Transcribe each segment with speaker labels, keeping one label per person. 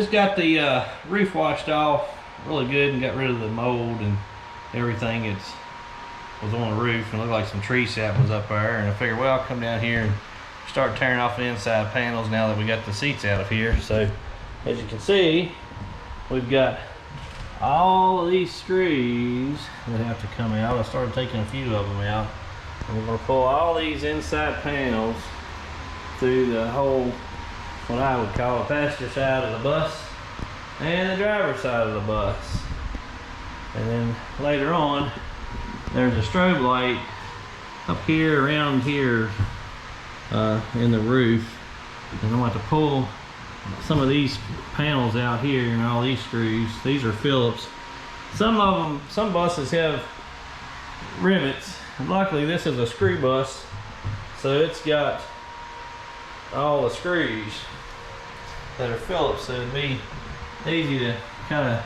Speaker 1: just got the roof washed off really good and got rid of the mold and everything. It was on the roof and looked like some tree sap was up there, and I figured, well, I'll come down here and start tearing off the inside panels now that we got the seats out of here. So as you can see, we've got all of these screws that have to come out. I started taking a few of them out, and we're going to pull all these inside panels through the whole, what I would call the passenger side of the bus and the driver's side of the bus. And then later on, there's a strobe light up here, around here in the roof, and I'm going to have to pull some of these panels out here and all these screws. These are Phillips. Some of them, some buses have rivets. Luckily this is a screw bus, so it's got all the screws that are Phillips, so it'd be easy to kind of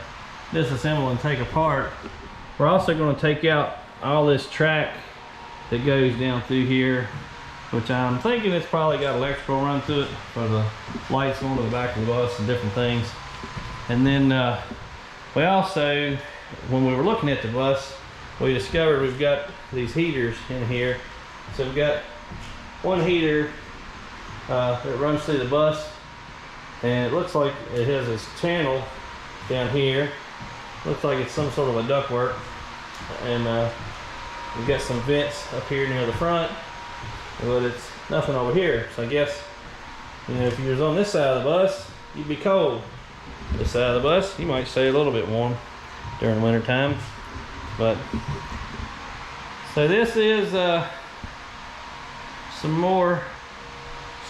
Speaker 1: disassemble and take apart. We're also going to take out all this track that goes down through here, which I'm thinking it's probably got electrical run through it for the lights going to the back of the bus and different things. And then we also, when we were looking at the bus, we discovered we've got these heaters in here. So we've got one heater that runs through the bus, and it looks like it has this channel down here. Looks like it's some sort of a ductwork, and we've got some vents up here near the front, but it's nothing over here. So I guess, you know, if you was on this side of the bus, you'd be cold. This side of the bus, you might stay a little bit warm during winter time. But so this is some more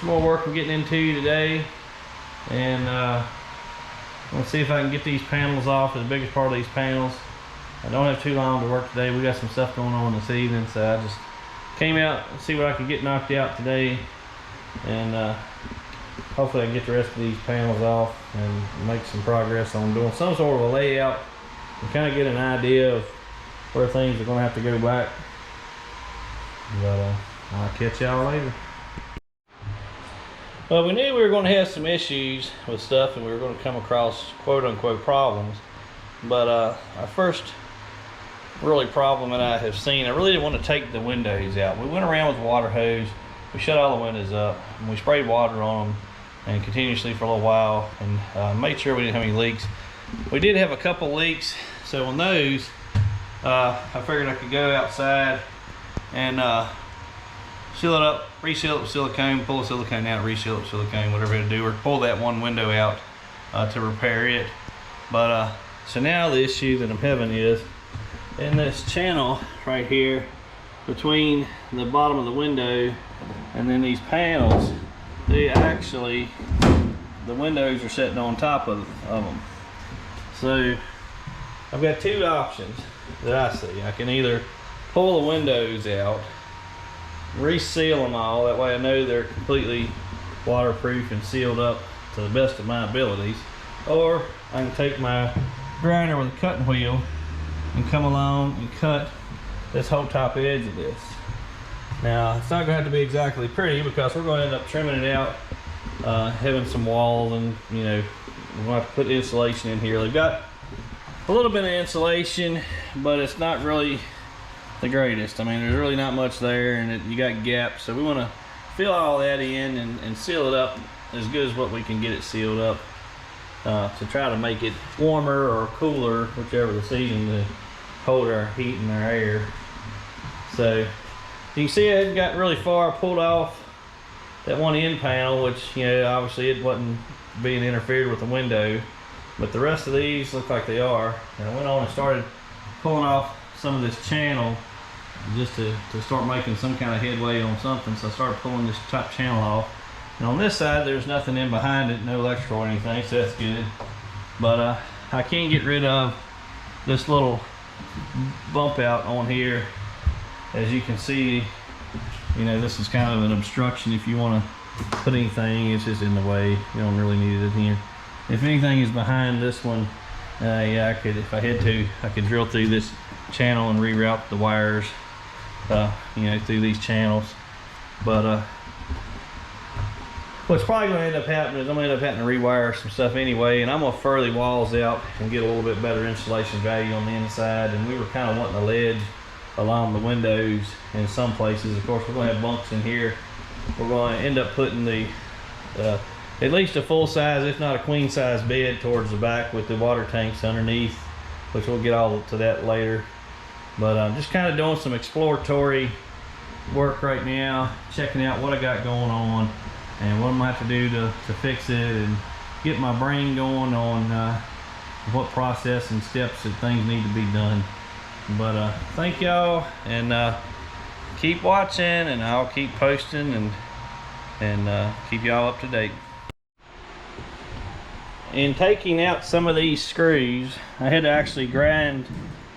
Speaker 1: work I'm getting into today, and let's see if I can get these panels off. The biggest part of these panels. I don't have too long to work today. We got some stuff going on this evening, so I just came out and see what I could get knocked out today, and hopefully I can get the rest of these panels off and make some progress on doing some sort of a layout and kind of get an idea of where things are going to have to go back. But I'll catch y'all later. Well, we knew we were going to have some issues with stuff, and we were going to come across quote-unquote problems. But our first really problem that I have seen, I really didn't want to take the windows out. We went around with a water hose, we shut all the windows up, and we sprayed water on them and continuously for a little while, and made sure we didn't have any leaks. We did have a couple leaks, so on those, I figured I could go outside and seal it up, reseal it with silicone, pull the silicone out, reseal it with silicone, whatever to do, or pull that one window out to repair it. But so now the issue that I'm having is in this channel right here between the bottom of the window and then these panels, they actually, the windows are sitting on top of them. So I've got two options that I see. I can either pull the windows out, reseal them all, that way I know they're completely waterproof and sealed up to the best of my abilities, or I can take my grinder with a cutting wheel and come along and cut this whole top edge of this. Now it's not going to have to be exactly pretty, because we're going to end up trimming it out, having some walls, and you know, we're going to have to put insulation in here. They've got a little bit of insulation, but it's not really the greatest. I mean, there's really not much there, and you got gaps, so we want to fill all that in and seal it up as good as what we can get it sealed up, to try to make it warmer or cooler, whichever the season, to hold our heat and our air. So you can see I hadn't got really far. I pulled off that one end panel, which, you know, obviously it wasn't being interfered with the window, but the rest of these look like they are. And I went on and started pulling off some of this channel just to start making some kind of headway on something. So I started pulling this top channel off, and on this side there's nothing in behind it, no electrical or anything, so that's good. But I can get rid of this little bump out on here. As you can see, you know, this is kind of an obstruction. If you want to put anything, it's just in the way. You don't really need it in here. If anything is behind this one, yeah, I could, if I had to, I could drill through this channel and reroute the wires, you know, through these channels. But What's probably going to end up happening is I'm going to end up having to rewire some stuff anyway, and I'm going to furley walls out and get a little bit better insulation value on the inside. And we were kind of wanting a ledge along the windows in some places. Of course, we're going to have bunks in here. We're going to end up putting the at least a full size, if not a queen size bed towards the back with the water tanks underneath, which we'll get all to that later. But I'm just kind of doing some exploratory work right now, checking out what I got going on and what I'm gonna have to do to fix it, and get my brain going on what process and steps that things need to be done. But thank y'all, and keep watching, and I'll keep posting and keep y'all up to date. In taking out some of these screws, I had to actually grind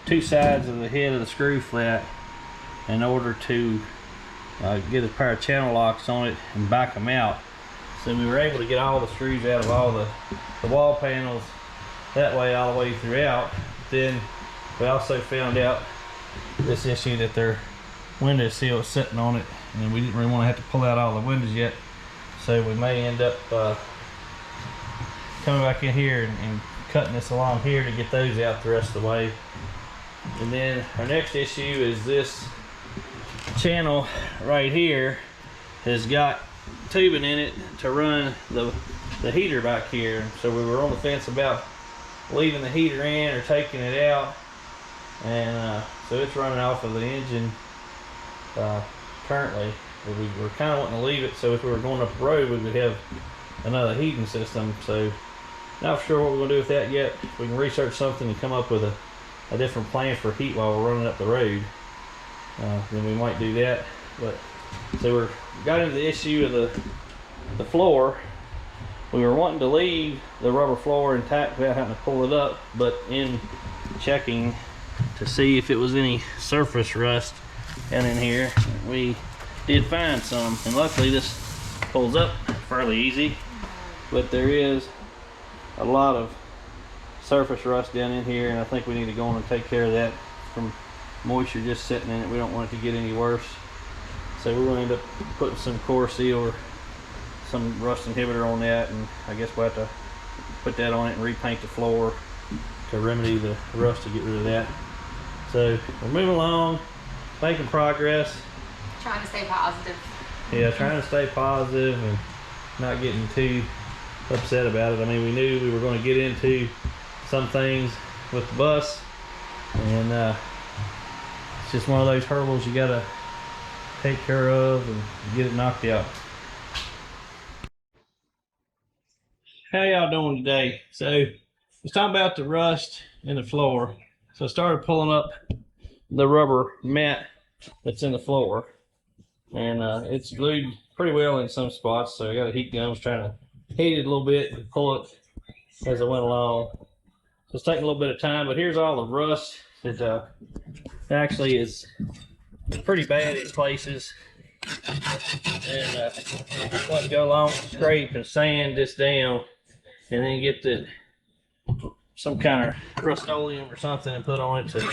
Speaker 1: two sides of the head of the screw flat in order to get a pair of channel locks on it and back them out. So we were able to get all the screws out of all the wall panels that way, all the way throughout. Then we also found out this issue that their window seal is sitting on it, and we didn't really want to have to pull out all the windows yet. So we may end up coming back in here and cutting this along here to get those out the rest of the way. And then our next issue is this channel right here has got tubing in it to run the heater back here. So we were on the fence about leaving the heater in or taking it out, and so it's running off of the engine currently. We were kind of wanting to leave it so if we were going up the road we would have another heating system. So not sure what we're going to do with that yet. We can research something and come up with a different plan for heat while we're running up the road. Then we might do that. But so we got into the issue of the floor. We were wanting to leave the rubber floor intact without having to pull it up, but in checking to see if it was any surface rust down in here, we did find some, and luckily this pulls up fairly easy, but there is a lot of surface rust down in here, and I think we need to go on and take care of that from moisture just sitting in it. We don't want it to get any worse. So we're going to end up putting some core seal or some rust inhibitor on that, and I guess we'll have to put that on it and repaint the floor to remedy the rust to get rid of that. So we're moving along, making progress.
Speaker 2: Trying to stay positive.
Speaker 1: Yeah, trying to stay positive and not getting too upset about it. I mean, we knew we were going to get into some things with the bus, and it's just one of those hurdles you got to take care of and get it knocked out. How y'all doing today? So let's talk about the rust in the floor. So I started pulling up the rubber mat that's in the floor, and it's glued pretty well in some spots. So I got a heat gun. I was trying to heat it a little bit and pull it as I went along. So it's taking a little bit of time, but here's all the rust that actually is pretty bad in places. And just want to go along, scrape and sand this down, and then get some kind of Rust-Oleum or something and put on it to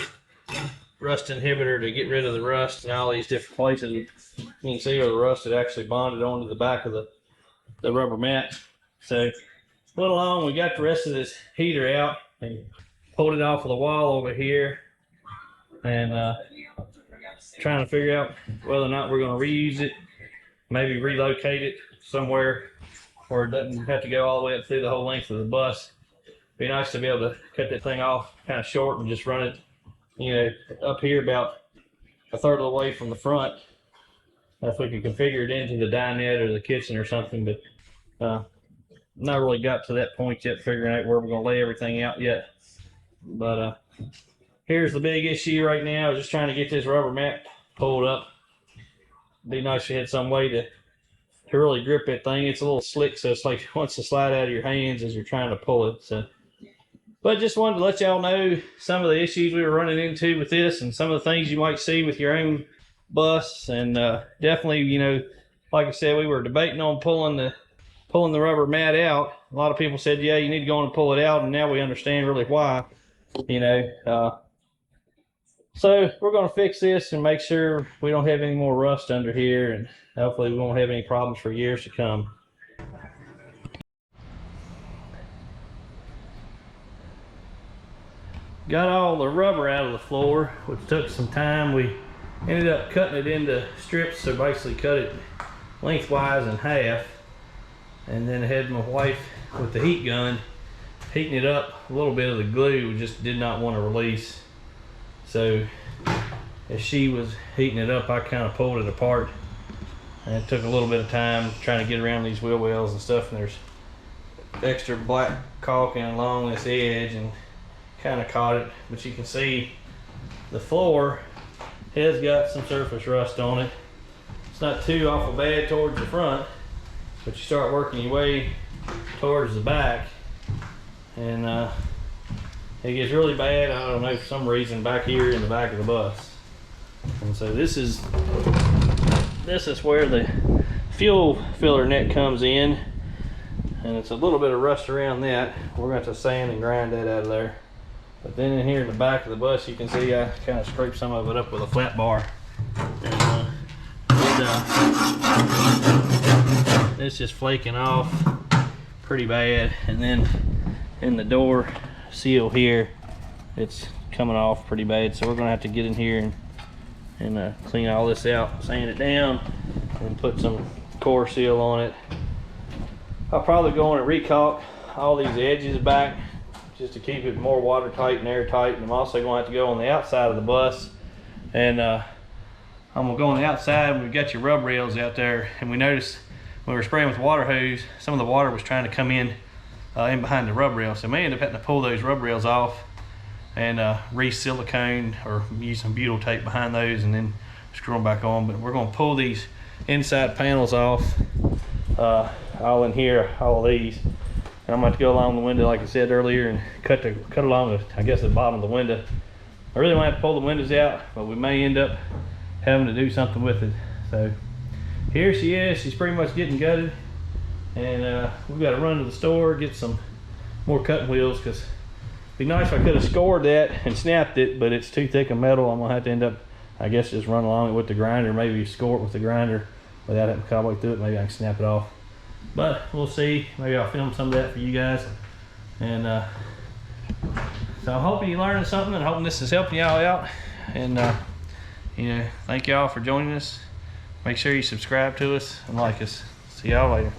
Speaker 1: rust inhibitor to get rid of the rust in all these different places. You can see where the rust had actually bonded onto the back of the rubber mat. So went along, we got the rest of this heater out and pulled it off of the wall over here, and trying to figure out whether or not we're going to reuse it, maybe relocate it somewhere where it doesn't have to go all the way up through the whole length of the bus. Be nice to be able to cut that thing off kind of short and just run it, you know, up here about a third of the way from the front. If we could configure it into the dinette or the kitchen or something, but not really got to that point yet, figuring out where we're going to lay everything out yet. But here's the big issue right now, just trying to get this rubber mat pulled up. Be nice if you had some way to really grip that thing. It's a little slick, so it's like it wants to slide out of your hands as you're trying to pull it. So, but just wanted to let y'all know some of the issues we were running into with this, and some of the things you might see with your own bus. And definitely, you know, like I said, we were debating on pulling the rubber mat out. A lot of people said, yeah, you need to go on and pull it out, and now we understand really why, you know. So we're going to fix this and make sure we don't have any more rust under here, and hopefully we won't have any problems for years to come. Got all the rubber out of the floor, which took some time. We ended up cutting it into strips, so basically cut it lengthwise in half, and then had my wife with the heat gun heating it up. A little bit of the glue just did not want to release, so as she was heating it up, I kind of pulled it apart, and it took a little bit of time trying to get around these wheel wells and stuff, and there's extra black caulking along this edge and kind of caught it, but you can see the floor has got some surface rust on it. It's not too awful bad towards the front, but you start working your way towards the back and it gets really bad. I don't know, for some reason back here in the back of the bus. And so this is where the fuel filler neck comes in, and it's a little bit of rust around that. We're going to have to sand and grind that out of there. But then in here in the back of the bus, you can see I kind of scraped some of it up with a flat bar. And it's just flaking off pretty bad. And then in the door seal here, it's coming off pretty bad. So we're gonna have to get in here and clean all this out, sand it down, and put some core seal on it. I'll probably go in and recaulk all these edges back, just to keep it more watertight and airtight. And I'm also going to have to go on the outside of the bus, and I'm going to go on the outside. And we've got your rub rails out there, and we noticed when we were spraying with the water hose, some of the water was trying to come in behind the rub rail, so we may end up having to pull those rub rails off and re-silicone or use some butyl tape behind those and then screw them back on. But we're going to pull these inside panels off, all in here, all of these. And I'm going to have to go along the window, like I said earlier, and cut along the, I guess, the bottom of the window. I really want to pull the windows out, but we may end up having to do something with it. So here she is. She's pretty much getting gutted, and we've got to run to the store, get some more cutting wheels, because it'd be nice if I could have scored that and snapped it, but it's too thick of metal. I'm going to have to end up, I guess, just run along it with the grinder, maybe score it with the grinder without having to cut all the way through it. Maybe I can snap it off. But we'll see. Maybe I'll film some of that for you guys. And so I'm hoping you're learning something, and hoping this is helping y'all out. And you know, thank y'all for joining us. Make sure you subscribe to us and like us. See y'all later.